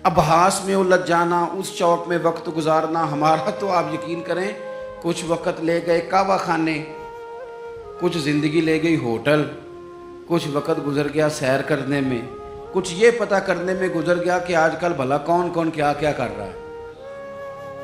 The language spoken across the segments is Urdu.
ابحاث میں الجھ جانا، اس چوک میں وقت گزارنا. ہمارا تو آپ یقین کریں کچھ وقت لے گئے کعبہ خانے، کچھ زندگی لے گئی ہوٹل، کچھ وقت گزر گیا سیر کرنے میں، کچھ یہ پتہ کرنے میں گزر گیا کہ آج کل بھلا کون کون کیا کیا کر رہا ہے.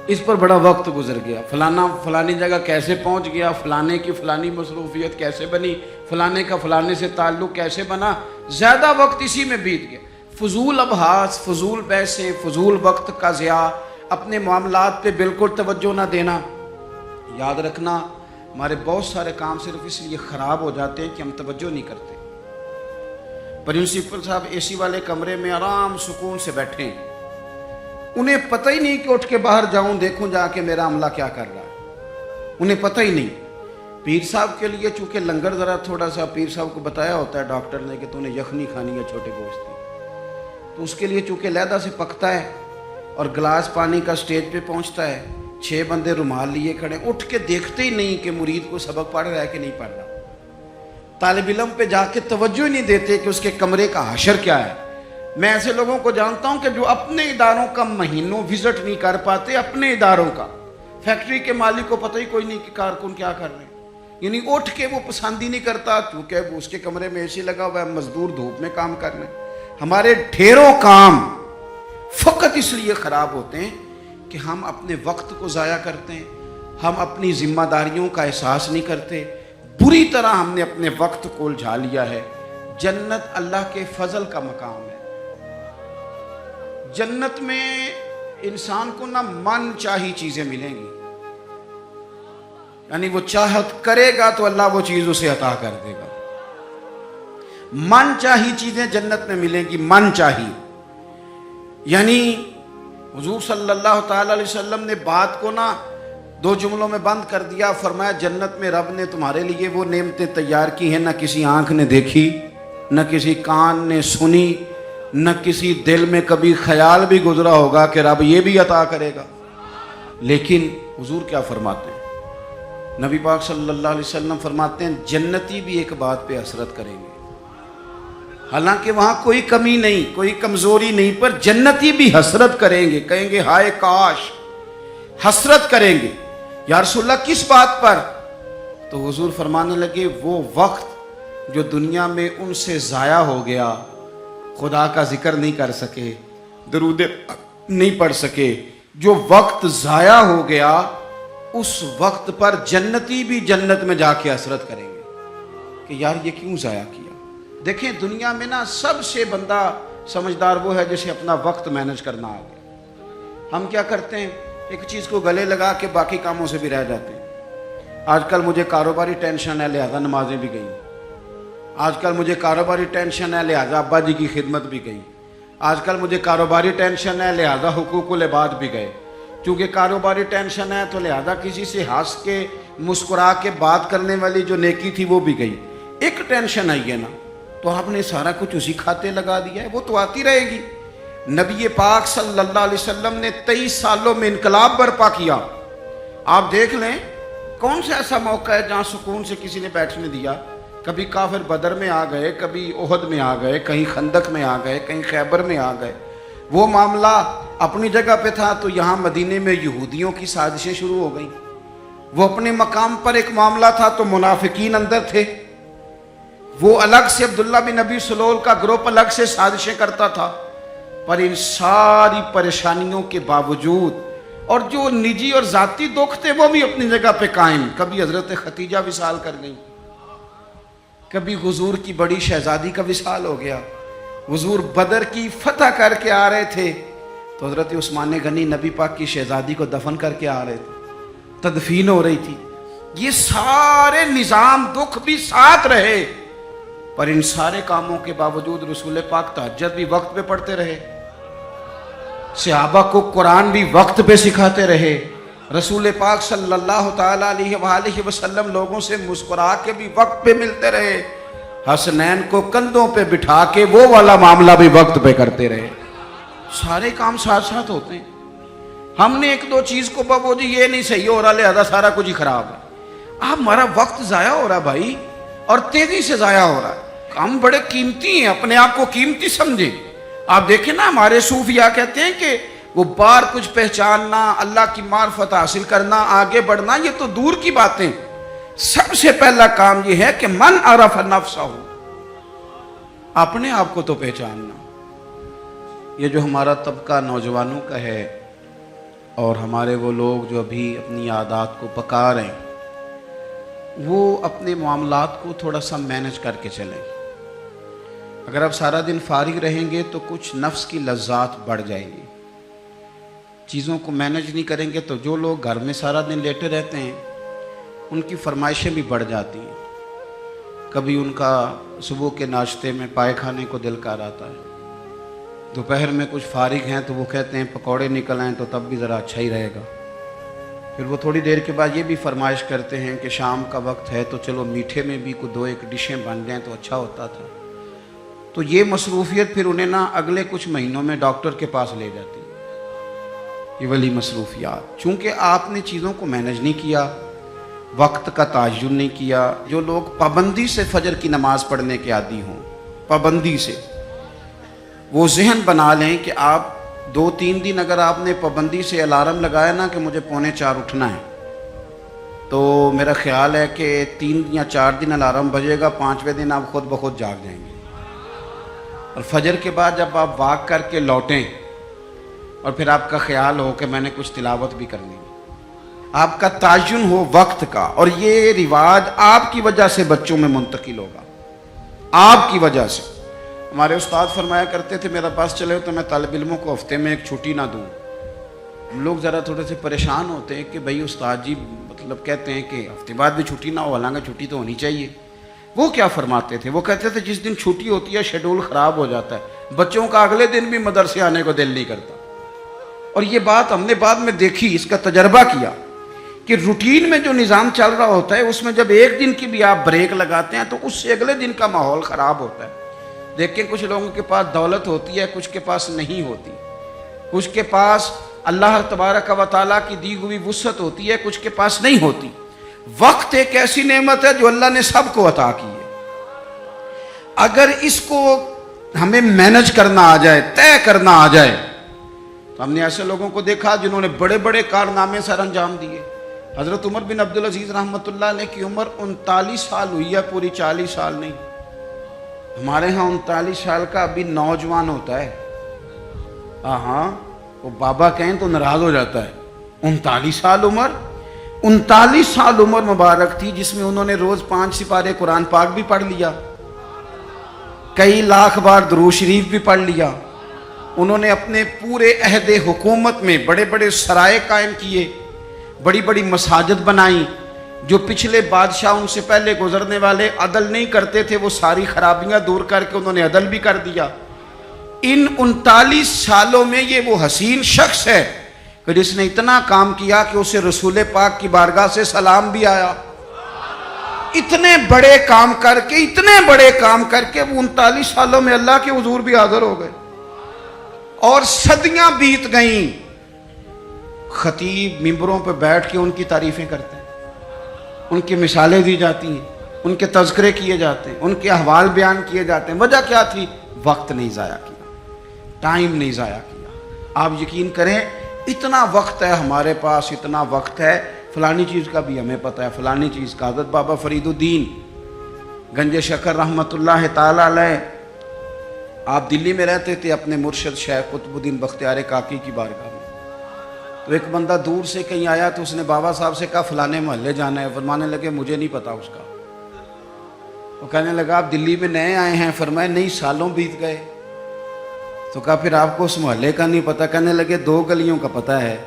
اس پر بڑا وقت گزر گیا. فلانا فلانی جگہ کیسے پہنچ گیا، فلانے کی فلانی مصروفیت کیسے بنی، فلانے کا فلانے سے تعلق کیسے بنا. زیادہ وقت اسی میں بیت گیا. فضول ابحاث، فضول بحثیں، فضول وقت کا ضیاع، اپنے معاملات پہ بالکل توجہ نہ دینا. یاد رکھنا ہمارے بہت سارے کام صرف اس لیے خراب ہو جاتے ہیں کہ ہم توجہ نہیں کرتے. پرنسپل صاحب اے سی والے کمرے میں آرام سکون سے بیٹھے ہیں، انہیں پتہ ہی نہیں کہ اٹھ کے باہر جاؤں دیکھوں جا کے میرا عملہ کیا کر رہا ہے، انہیں پتہ ہی نہیں. پیر صاحب کے لیے چونکہ لنگر ذرا تھوڑا سا پیر صاحب کو بتایا ہوتا ہے ڈاکٹر نے کہ تو نے یخنی کھانی ہے چھوٹے گوشت کی، تو اس کے لیے چونکہ علیحدہ سے پکتا ہے اور گلاس پانی کا سٹیج پہ پہنچتا ہے، 6 بندے رومال لیے کھڑے، اٹھ کے دیکھتے ہی نہیں کہ مرید کو سبق پڑھ رہا ہے کہ نہیں پڑھ رہا. طالب علم پہ جا کے توجہ ہی نہیں دیتے کہ اس کے کمرے کا حشر کیا ہے. میں ایسے لوگوں کو جانتا ہوں کہ جو اپنے اداروں کا مہینوں وزٹ نہیں کر پاتے، اپنے اداروں کا. فیکٹری کے مالک کو پتہ ہی کوئی نہیں کہ کارکن کیا کر رہے ہیں، یعنی اٹھ کے وہ پسند ہی نہیں کرتا کیونکہ اس کے کمرے میں اے سی لگا ہوا ہے، مزدور دھوپ میں کام کر رہے ہیں. ہمارے ڈھیروں کام فقط اس لیے خراب ہوتے ہیں کہ ہم اپنے وقت کو ضائع کرتے ہیں، ہم اپنی ذمہ داریوں کا احساس نہیں کرتے. بری طرح ہم نے اپنے وقت کو الجھا لیا ہے. جنت اللہ کے فضل کا مقام ہے. جنت میں انسان کو نہ من چاہی چیزیں ملیں گی، یعنی وہ چاہت کرے گا تو اللہ وہ چیز اسے عطا کر دے گا. من چاہی چیزیں جنت میں ملیں گی. من چاہی یعنی حضور صلی اللہ تعالی علیہ وسلم نے بات کو نہ 2 جملوں میں بند کر دیا. فرمایا جنت میں رب نے تمہارے لیے وہ نعمتیں تیار کی ہیں نہ کسی آنکھ نے دیکھی، نہ کسی کان نے سنی، نہ کسی دل میں کبھی خیال بھی گزرا ہوگا کہ رب یہ بھی عطا کرے گا. لیکن حضور کیا فرماتے ہیں؟ نبی پاک صلی اللہ علیہ وسلم فرماتے ہیں جنتی بھی ایک بات پہ حسرت کریں گے، حالانکہ وہاں کوئی کمی نہیں، کوئی کمزوری نہیں، پر جنتی بھی حسرت کریں گے، کہیں گے ہائے کاش. حسرت کریں گے. یا رسول اللہ کس بات پر؟ تو حضور فرمانے لگے وہ وقت جو دنیا میں ان سے ضائع ہو گیا، خدا کا ذکر نہیں کر سکے، درود نہیں پڑھ سکے، جو وقت ضائع ہو گیا اس وقت پر جنتی بھی جنت میں جا کے حسرت کریں گے کہ یار یہ کیوں ضائع کیا. دیکھیں دنیا میں نا سب سے بندہ سمجھدار وہ ہے جسے اپنا وقت مینج کرنا آ گیا. ہم کیا کرتے ہیں، ایک چیز کو گلے لگا کے باقی کاموں سے بھی رہ جاتے ہیں. آج کل مجھے کاروباری ٹینشن ہے لہذا نمازیں بھی گئیں، آج کل مجھے کاروباری ٹینشن ہے لہذا ابا جی کی خدمت بھی گئی، آج کل مجھے کاروباری ٹینشن ہے لہذا حقوق العباد بھی گئے. چونکہ کاروباری ٹینشن ہے تو لہذا کسی سے ہنس کے مسکرا کے بات کرنے والی جو نیکی تھی وہ بھی گئی. ایک ٹینشن آئی ہے نا تو آپ نے سارا کچھ اسی کھاتے لگا دیا ہے، وہ تو آتی رہے گی. نبی پاک صلی اللہ علیہ وسلم نے 23 سالوں میں انقلاب برپا کیا. آپ دیکھ لیں کون سا ایسا موقع ہے جہاں سکون سے کسی نے بیٹھنے دیا. کبھی کافر بدر میں آ گئے، کبھی احد میں آ گئے، کہیں خندق میں آ گئے، کہیں خیبر میں آ گئے. وہ معاملہ اپنی جگہ پہ تھا تو یہاں مدینے میں یہودیوں کی سازشیں شروع ہو گئیں. وہ اپنے مقام پر ایک معاملہ تھا تو منافقین اندر تھے. وہ الگ سے عبداللہ بن نبی سلول کا گروپ الگ سے سازشیں کرتا تھا. پر ان ساری پریشانیوں کے باوجود اور جو نجی اور ذاتی دکھ تھے وہ بھی اپنی جگہ پہ قائم. کبھی حضرت ختیجہ وصال کر گئی، کبھی حضور کی بڑی شہزادی کا وصال ہو گیا. حضور بدر کی فتح کر کے آ رہے تھے تو حضرت عثمان غنی نبی پاک کی شہزادی کو دفن کر کے آ رہے تھے، تدفین ہو رہی تھی. یہ سارے نظام دکھ بھی ساتھ رہے، پر ان سارے کاموں کے باوجود رسول پاک تہجد بھی وقت پہ پڑھتے رہے، صحابہ کو قرآن بھی وقت پہ سکھاتے رہے. رسول پاک صلی اللہ تعالی علیہ وآلہ وسلم لوگوں سے مسکرا کے بھی وقت پہ ملتے رہے. حسنین کو کندھوں پہ بٹھا کے وہ والا معاملہ بھی وقت پہ کرتے رہے. سارے کام ساتھ ساتھ ہوتے ہیں. ہم نے ایک دو چیز کو بابو جی یہ نہیں صحیح ہو رہا لہذا سارا کچھ ہی خراب ہے. ہمارا وقت ضائع ہو رہا بھائی، اور تیزی سے ضائع ہو رہا ہے. ہم بڑے قیمتی ہیں، اپنے آپ کو قیمتی سمجھیں. آپ دیکھیں نا ہمارے صوفیاء کہتے ہیں کہ وہ بار کچھ پہچاننا، اللہ کی معرفت حاصل کرنا، آگے بڑھنا، یہ تو دور کی باتیں، سب سے پہلا کام یہ ہے کہ من عرف نفسہ، اپنے آپ کو تو پہچاننا۔ یہ جو ہمارا طبقہ نوجوانوں کا ہے اور ہمارے وہ لوگ جو ابھی اپنی عادات کو پکا رہے ہیں، وہ اپنے معاملات کو تھوڑا سا مینج کر کے چلیں۔ اگر آپ سارا دن فارغ رہیں گے تو کچھ نفس کی لذات بڑھ جائیں گی، چیزوں کو مینج نہیں کریں گے تو جو لوگ گھر میں سارا دن لیٹے رہتے ہیں ان کی فرمائشیں بھی بڑھ جاتی ہیں۔ کبھی ان کا صبح کے ناشتے میں پائے کھانے کو دل کر آتا ہے، دوپہر میں کچھ فارغ ہیں تو وہ کہتے ہیں پکوڑے نکل آئیں تو تب بھی ذرا اچھا ہی رہے گا، پھر وہ تھوڑی دیر کے بعد یہ بھی فرمائش کرتے ہیں کہ شام کا وقت ہے تو چلو میٹھے میں بھی کوئی 2-1 ڈشیں بن جائیں تو اچھا ہوتا تھا۔ تو یہ مصروفیت پھر انہیں نا اگلے کچھ مہینوں میں ڈاکٹر کے پاس لے جاتی ہے، یہ والی مصروفیات، چونکہ آپ نے چیزوں کو مینج نہیں کیا، وقت کا تعین نہیں کیا۔ جو لوگ پابندی سے فجر کی نماز پڑھنے کے عادی ہوں، پابندی سے، وہ ذہن بنا لیں کہ آپ 2-3 دن اگر آپ نے پابندی سے الارم لگایا نا کہ مجھے 3:45 اٹھنا ہے، تو میرا خیال ہے کہ 3 یا 4 دن الارم بجے گا، 5ویں دن آپ خود بخود جاگ جائیں گے۔ اور فجر کے بعد جب آپ واک کر کے لوٹیں اور پھر آپ کا خیال ہو کہ میں نے کچھ تلاوت بھی کرنی ہے، آپ کا تعین ہو وقت کا، اور یہ رواج آپ کی وجہ سے بچوں میں منتقل ہوگا، آپ کی وجہ سے۔ ہمارے استاد فرمایا کرتے تھے میرا بس چلے تو میں طالب علموں کو ہفتے میں 1 چھٹی نہ دوں۔ ہم لوگ ذرا تھوڑے سے پریشان ہوتے ہیں کہ بھئی استاد جی مطلب کہتے ہیں کہ ہفتے بعد بھی چھٹی نہ ہو، حالانکہ چھٹی تو ہونی چاہیے۔ وہ کیا فرماتے تھے؟ وہ کہتے تھے جس دن چھٹی ہوتی ہے شیڈول خراب ہو جاتا ہے، بچوں کا اگلے دن بھی مدرسے آنے کو دل نہیں کرتا۔ اور یہ بات ہم نے بعد میں دیکھی، اس کا تجربہ کیا کہ روٹین میں جو نظام چل رہا ہوتا ہے اس میں جب 1 دن کی بھی آپ بریک لگاتے ہیں تو اس سے اگلے دن کا ماحول خراب ہوتا ہے۔ دیکھیں کچھ لوگوں کے پاس دولت ہوتی ہے، کچھ کے پاس نہیں ہوتی، کچھ کے پاس اللہ تبارک و تعالیٰ کی دی ہوئی وسعت ہوتی ہے، کچھ کے پاس نہیں ہوتی۔ وقت ایک ایسی نعمت ہے جو اللہ نے سب کو عطا کی ہے، اگر اس کو ہمیں مینج کرنا آ جائے، طے کرنا آ جائے، تو ہم نے ایسے لوگوں کو دیکھا جنہوں نے بڑے بڑے کارنامے سر انجام دیے۔ حضرت عمر بن عبدالعزیز رحمۃ اللہ علیہ کی عمر 39 سال ہوئی ہے، پوری 40 سال نہیں۔ ہمارے ہاں 39 سال کا ابھی نوجوان ہوتا ہے، ہاں وہ بابا کہیں تو ناراض ہو جاتا ہے۔ 39 سال عمر، 39 سال عمر مبارک تھی جس میں انہوں نے روز 5 سپارے قرآن پاک بھی پڑھ لیا، کئی لاکھ بار درود شریف بھی پڑھ لیا۔ انہوں نے اپنے پورے عہد حکومت میں بڑے بڑے سرائے قائم کیے، بڑی بڑی مساجد بنائیں، جو پچھلے بادشاہ ان سے پہلے گزرنے والے عدل نہیں کرتے تھے وہ ساری خرابیاں دور کر کے انہوں نے عدل بھی کر دیا۔ ان 39 سالوں میں یہ وہ حسین شخص ہے کہ جس نے اتنا کام کیا کہ اسے رسول پاک کی بارگاہ سے سلام بھی آیا۔ اتنے بڑے کام کر کے، اتنے بڑے کام کر کے وہ 39 سالوں میں اللہ کے حضور بھی حاضر ہو گئے، اور صدیاں بیت گئیں۔ خطیب ممبروں پہ بیٹھ کے ان کی تعریفیں کرتے ہیں، ان کی مثالیں دی جاتی ہیں، ان کے تذکرے کیے جاتے ہیں، ان کے احوال بیان کیے جاتے ہیں۔ وجہ کیا تھی؟ وقت نہیں ضائع کیا، ٹائم نہیں ضائع کیا۔ آپ یقین کریں اتنا وقت ہے ہمارے پاس، اتنا وقت ہے، فلانی چیز کا بھی ہمیں پتہ ہے، فلانی چیز کا۔ حضرت بابا فرید الدین گنج شکر رحمۃ اللہ تعالی علیہ، آپ دلی میں رہتے تھے اپنے مرشد شیخ قطب الدین بختیار کاکی کی بارگاہ میں۔ تو ایک بندہ دور سے کہیں آیا تو اس نے بابا صاحب سے کہا فلانے محلے جانا ہے۔ فرمانے لگے مجھے نہیں پتا اس کا۔ وہ کہنے لگا آپ دلی میں نئے آئے ہیں؟ فرمایا نہیں، سالوں بیت گئے۔ تو کہا پھر آپ کو اس محلے کا نہیں پتا؟ کہنے لگے 2 گلیوں کا پتہ ہے،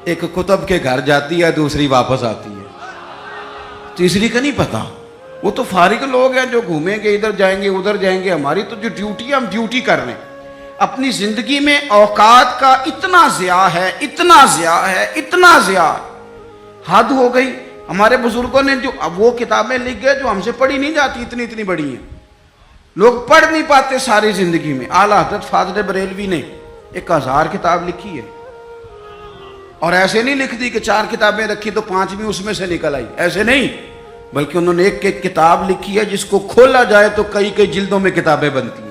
ایک قطب کے گھر جاتی ہے، دوسری واپس آتی ہے، تیسری کا نہیں پتا۔ وہ تو فارغ لوگ ہیں جو گھومیں گے، ادھر جائیں گے ادھر جائیں گے۔ ہماری تو جو ڈیوٹی ہے ہم ڈیوٹی کر رہے ہیں۔ اپنی زندگی میں اوقات کا اتنا ضیاع ہے، اتنا ضیاع ہے، اتنا ضیاع، حد ہو گئی۔ ہمارے بزرگوں نے جو اب وہ کتابیں لکھ گئے جو ہم سے پڑھی نہیں جاتی، اتنی اتنی بڑی ہیں، لوگ پڑھ نہیں پاتے ساری زندگی میں۔ اعلیٰ حضرت فاضل بریلوی نے 1000 کتاب لکھی ہے، اور ایسے نہیں لکھ دی کہ 4 کتابیں رکھی تو 5ویں اس میں سے نکل آئی، ایسے نہیں، بلکہ انہوں نے ایک کتاب لکھی ہے جس کو کھولا جائے تو کئی کئی جلدوں میں کتابیں بنتی ہیں۔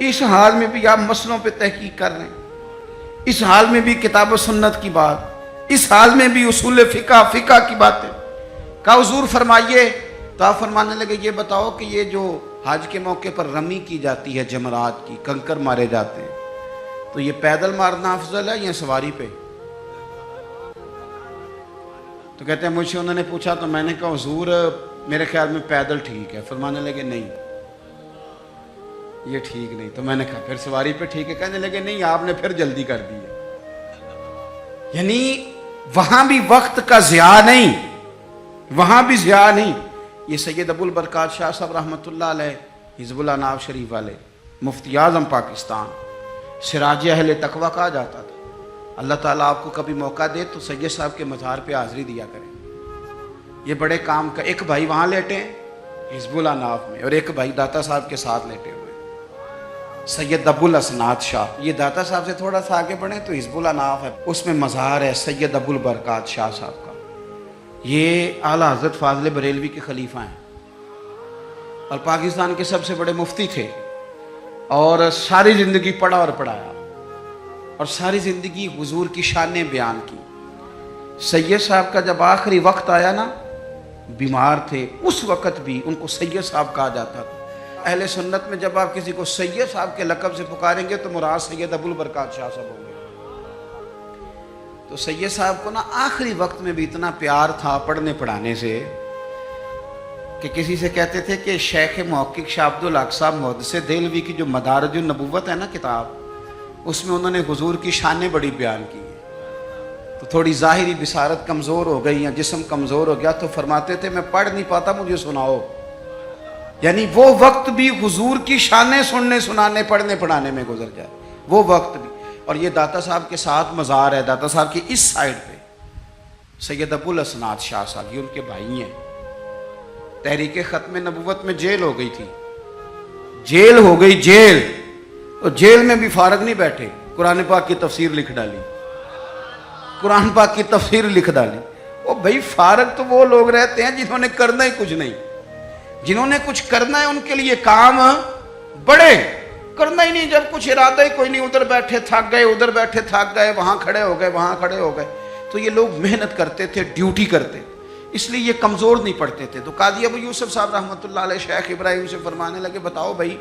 اس حال میں بھی آپ مسئلوں پہ تحقیق کر رہے ہیں، اس حال میں بھی کتاب و سنت کی بات، اس حال میں بھی اصول فقہ کی باتیں کا حضور فرمائیے. تو آپ فرمانے لگے یہ بتاؤ کہ یہ جو حج کے موقع پر رمی کی جاتی ہے جمرات کی، کنکر مارے جاتے ہیں، تو یہ پیدل مارنا افضل ہے یا سواری پہ؟ تو کہتے ہیں مجھ سے انہوں نے پوچھا تو میں نے کہا حضور میرے خیال میں پیدل ٹھیک ہے. فرمانے لگے نہیں یہ ٹھیک نہیں. تو میں نے کہا پھر سواری پہ ٹھیک ہے. کہنے لگے نہیں آپ نے پھر جلدی کر دی ہے. یعنی وہاں بھی وقت کا ضیاع نہیں، وہاں بھی ضیاع نہیں. یہ سید ابو البرکات شاہ صاحب رحمۃ اللہ علیہ، حزب اللہ ناو شریف والے، مفتی اعظم پاکستان، سراج اہل تقویٰ کہا جاتا تھا. اللہ تعالیٰ آپ کو کبھی موقع دے تو سید صاحب کے مزار پہ حاضری دیا کریں. یہ بڑے کام کا، ایک بھائی وہاں لیٹے ہیں حزب اللہ ناو میں، اور ایک بھائی داتا صاحب کے ساتھ لیٹے ہوئے سید ابو الاسناد شاہ. یہ داتا صاحب سے تھوڑا سا آگے بڑھیں تو حزب اللہ ناو ہے، اس میں مزار ہے سید ابو البرکات شاہ صاحب کا. یہ اعلیٰ حضرت فاضل بریلوی کے خلیفہ ہیں اور پاکستان کے سب سے بڑے مفتی تھے، اور ساری زندگی پڑھا اور پڑھایا، اور ساری زندگی حضور کی شانیں بیان کی. سید صاحب کا جب آخری وقت آیا نا، بیمار تھے، اس وقت بھی ان کو سید صاحب کہا جاتا تھا. اہل سنت میں جب آپ کسی کو سید صاحب کے لقب سے پکاریں گے تو مراد سید ابو البرکات شاہ صاحب ہوں گے. تو سید صاحب کو نا آخری وقت میں بھی اتنا پیار تھا پڑھنے پڑھانے سے کہ کسی سے کہتے تھے کہ شیخ محقق شاہ عبد الحق صاحب محدث دہلوی کی جو مدارج النبوت ہے نا کتاب، اس میں انہوں نے حضور کی شانیں بڑی بیان کی ہیں. تو تھوڑی ظاہری بصارت کمزور ہو گئی یا جسم کمزور ہو گیا تو فرماتے تھے میں پڑھ نہیں پاتا مجھے سناؤ. یعنی وہ وقت بھی حضور کی شانیں سننے سنانے پڑھنے پڑھانے میں گزر جائے، وہ وقت بھی. اور یہ داتا صاحب کے ساتھ مزار ہے، داتا صاحب کی اس سائڈ پہ سید ابو الاسناد شاہ صاحب، یہ ان کے بھائی ہیں. تحریک ختم نبوت میں جیل ہو گئی تھی، جیل ہو گئی جیل، تو جیل میں بھی فارغ نہیں بیٹھے، قرآن پاک کی تفسیر لکھ ڈالی، قرآن پاک کی تفسیر لکھ ڈالی. وہ بھائی فارغ تو وہ لوگ رہتے ہیں جنہوں نے کرنا ہی کچھ نہیں. جنہوں نے کچھ کرنا ہے ان کے لیے کام بڑے، کرنا ہی نہیں، جب کچھ ارادہ ہی کوئی نہیں، ادھر بیٹھے تھک گئے، ادھر بیٹھے تھک گئے، وہاں کھڑے ہو گئے، وہاں کھڑے ہو گئے. تو یہ لوگ محنت کرتے تھے، ڈیوٹی کرتے، اس لیے یہ کمزور نہیں پڑتے تھے. تو قاضی ابو یوسف صاحب رحمۃ اللہ علیہ شیخ ابراہیم سے فرمانے لگے بتاؤ بھائی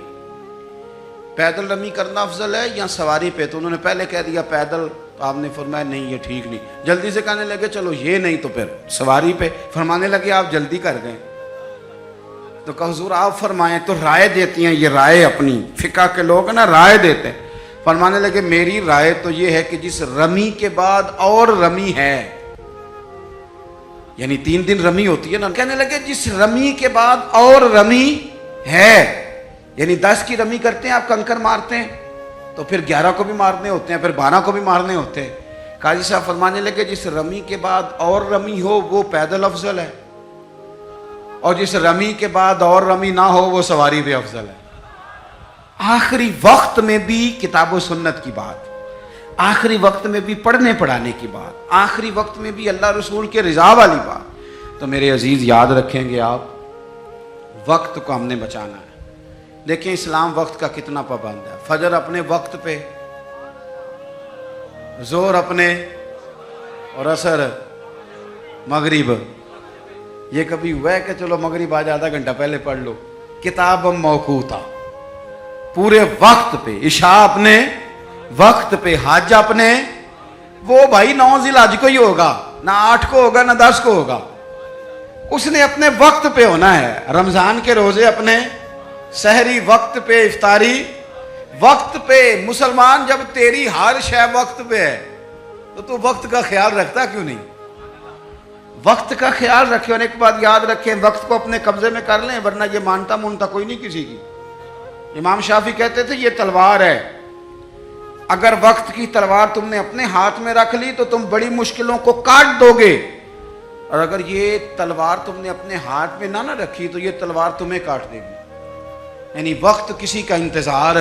پیدل رمی کرنا افضل ہے یا سواری پہ؟ تو انہوں نے پہلے کہہ دیا پیدل. تو آپ نے فرمایا نہیں یہ ٹھیک نہیں. جلدی سے کہنے لگے چلو یہ نہیں تو پھر سواری پہ. فرمانے لگے آپ جلدی کر گئے. تو کہا حضور آپ فرمائیں. تو رائے دیتی ہیں یہ رائے، اپنی فقہ کے لوگ نا رائے دیتے ہیں. فرمانے لگے میری رائے تو یہ ہے کہ جس رمی کے بعد اور رمی ہے، یعنی 3 دن رمی ہوتی ہے نا، کہنے لگے جس رمی کے بعد اور رمی ہے، یعنی 10 کی رمی کرتے ہیں آپ، کنکر مارتے ہیں تو پھر 11 کو بھی مارنے ہوتے ہیں، پھر 12 کو بھی مارنے ہوتے ہیں. قاضی صاحب فرمانے لگے جس رمی کے بعد اور رمی ہو وہ پیدل افضل ہے، اور جس رمی کے بعد اور رمی نہ ہو وہ سواری بھی افضل ہے. آخری وقت میں بھی کتاب و سنت کی بات، آخری وقت میں بھی پڑھنے پڑھانے کی بات، آخری وقت میں بھی اللہ رسول کے رضا والی بات. تو میرے عزیز یاد رکھیں گے آپ، وقت کو ہم نے بچانا ہے. دیکھیں اسلام وقت کا کتنا پابند ہے. فجر اپنے وقت پہ، ظہر اپنے، اور عصر مغرب. یہ کبھی ہوا ہے کہ چلو مغرب آج آدھا گھنٹہ پہلے پڑھ لو؟ کتاب موقوتا، پورے وقت پہ. عشاء اپنے وقت پہ، حج اپنے، وہ بھائی 9 ذی الحج کو ہی ہوگا، نہ 8 کو ہوگا نہ 10 کو ہوگا، اس نے اپنے وقت پہ ہونا ہے. رمضان کے روزے اپنے، سحری وقت پہ، افطاری وقت پہ. مسلمان جب تیری ہر شے وقت پہ ہے تو تو وقت کا خیال رکھتا کیوں نہیں؟ وقت کا خیال رکھیں. اور ایک بات یاد رکھیں، وقت کو اپنے قبضے میں کر لیں ورنہ یہ مانتا مونتا کوئی نہیں کسی کی. امام شافعی کہتے تھے یہ تلوار ہے، اگر وقت کی تلوار تم نے اپنے ہاتھ میں رکھ لی تو تم بڑی مشکلوں کو کاٹ دو گے، اور اگر یہ تلوار تم نے اپنے ہاتھ میں نہ رکھی تو یہ تلوار تمہیں کاٹ دے گی. یعنی وقت کسی کا انتظار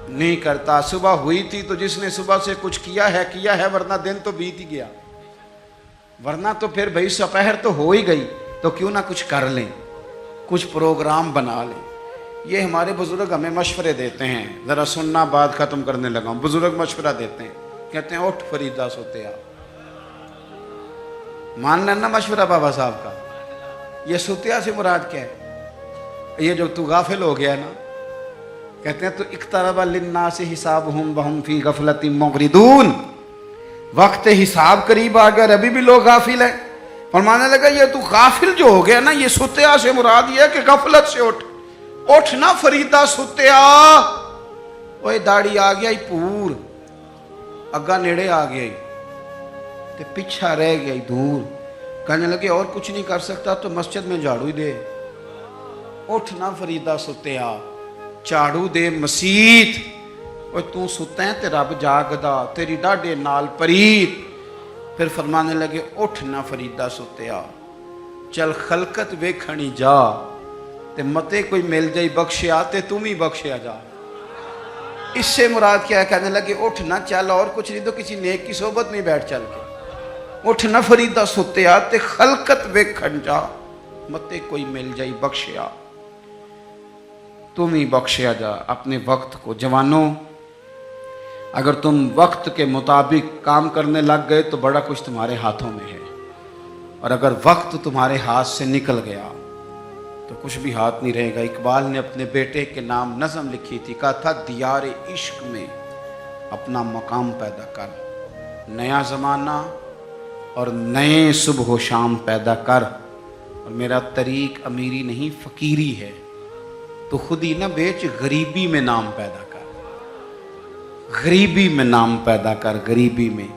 نہیں کرتا. صبح ہوئی تھی تو جس نے صبح سے کچھ کیا ہے، ورنہ دن تو بیت ہی گیا. ورنہ تو پھر بھائی سپہر تو ہو ہی گئی، تو کیوں نہ کچھ کر لیں، کچھ پروگرام بنا لیں. یہ ہمارے بزرگ ہمیں مشورے دیتے ہیں، ذرا سننا، بات ختم کرنے لگا ہوں۔ بزرگ مشورہ دیتے ہیں، کہتے ہیں اٹھ فریدہ سوتے آ۔ مان لینا مشورہ بابا صاحب کا۔ یہ سوتیا سے مراد کیا ہے؟ یہ جو تو غافل ہو گیا نا، کہتے ہیں تو اقترب للناس حسابہم وہم فی غفلۃ معرضون، وقت حساب قریب آ گیا، ابھی بھی لوگ غافل ہیں۔ فرمانے لگا یہ تو غافل جو ہو گیا نا، یہ سوتیا سے مراد یہ ہے کہ غفلت سے اٹھ نا فریدہ سوتیا۔ اوے داڑھی آ گیا ہی پور، اگا نیڑے آ گیا ہی تے پیچھا رہ گیا ہی دور۔ کہنے لگے اور کچھ نہیں کر سکتا تو مسجد میں جھاڑو ہی دے۔ اٹھ نا فریدہ سوتیا، جھاڑو دے مسیت۔ اوے تو ستا ہے تے رب جاگدا، تیری ڈاڈے نال پریت۔ پھر فرمانے لگے اٹھ نا فریدہ سوتیا، چل خلقت ویکھنی جا، تے متے کوئی مل جائی بخشیا تے تم ہی بخشیا جا۔ اس سے مراد کیا ہے؟ کہنے لگے اٹھ نہ چل، اور کچھ نہیں تو کسی نیک کی صحبت میں بیٹھ چل کے، اٹھ نہ فریدہ سوتیا تے خلقت ویکھن جا، متے کوئی مل جائی بخشیا، تم ہی بخشیا جا۔ اپنے وقت کو، جوانوں اگر تم وقت کے مطابق کام کرنے لگ گئے تو بڑا کچھ تمہارے ہاتھوں میں ہے، اور اگر وقت تمہارے ہاتھ سے نکل گیا تو کچھ بھی ہاتھ نہیں رہے گا۔ اقبال نے اپنے بیٹے کے نام نظم لکھی تھی، کہا تھا دیار عشق میں اپنا مقام پیدا کر، نیا زمانہ اور نئے صبح و شام پیدا کر، اور میرا طریق امیری نہیں فقیری ہے، تو خود ہی نہ بیچ، غریبی میں نام پیدا کر، غریبی میں نام پیدا کر، غریبی میں۔